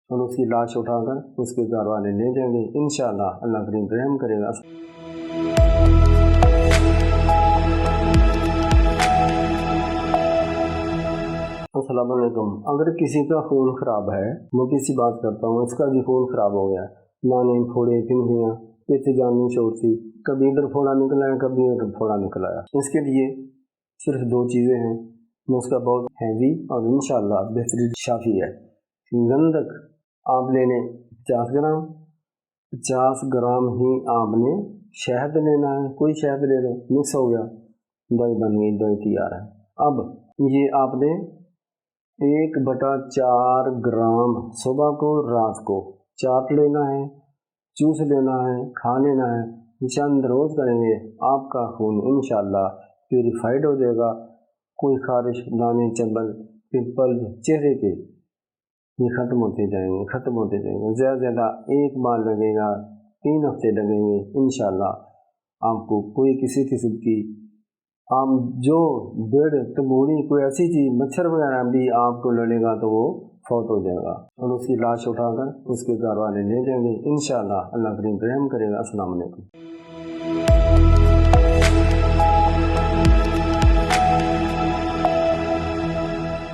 اور اس کی لاش اٹھا کر اس کے گھر والے لے جائیں گے، انشاءاللہ اللہ کریم رحم کرے گا۔ السلام علیکم۔ اگر کسی کا خون خراب ہے، میں کسی بات کرتا ہوں، اس کا بھی خون خراب ہو گیا، لانے پھوڑے پھنگیاں، پیچھے جان نہیں چھوڑتی، کبھی ادھر پھوڑا نکلا ہے کبھی ادھر پھوڑا نکلا ہے، اس کے لیے صرف 2 چیزیں ہیں، نسخہ بہت ہیوی اور انشاءاللہ بہترین شافی ہے۔ گندھک آپ لے لیں 50 گرام، 50 گرام ہی آپ نے شہد لینا ہے، کوئی شہد لے لیں، مکس ہو گیا، دوائی بن گئی، دوائی تیار ہے۔ اب یہ آپ نے 1/4 گرام صبح کو رات کو چاٹ لینا ہے، چوس لینا ہے، کھا لینا ہے، چند روز کریں گے، آپ کا خون انشاءاللہ پیوریفائڈ ہو جائے گا، کوئی خارش، دانے، چبل، پمپل چہرے کے یہ ختم ہوتے جائیں گے، ختم ہوتے جائیں گے۔ زیادہ سے زیادہ 1 ماہ لگے گا، 3 ہفتے لگیں گے، انشاءاللہ آپ کو کوئی کسی قسم کی جو بیڑ تموڑی کوئی ایسی چیز مچھر وغیرہ بھی آپ کو لڑے گا تو وہ فوت ہو جائے گا، اور اس کی لاش اٹھا کر اس کے گھر والے لے جائیں گے، انشاءاللہ اللہ کریم رحم کرے گا۔ السلام علیکم۔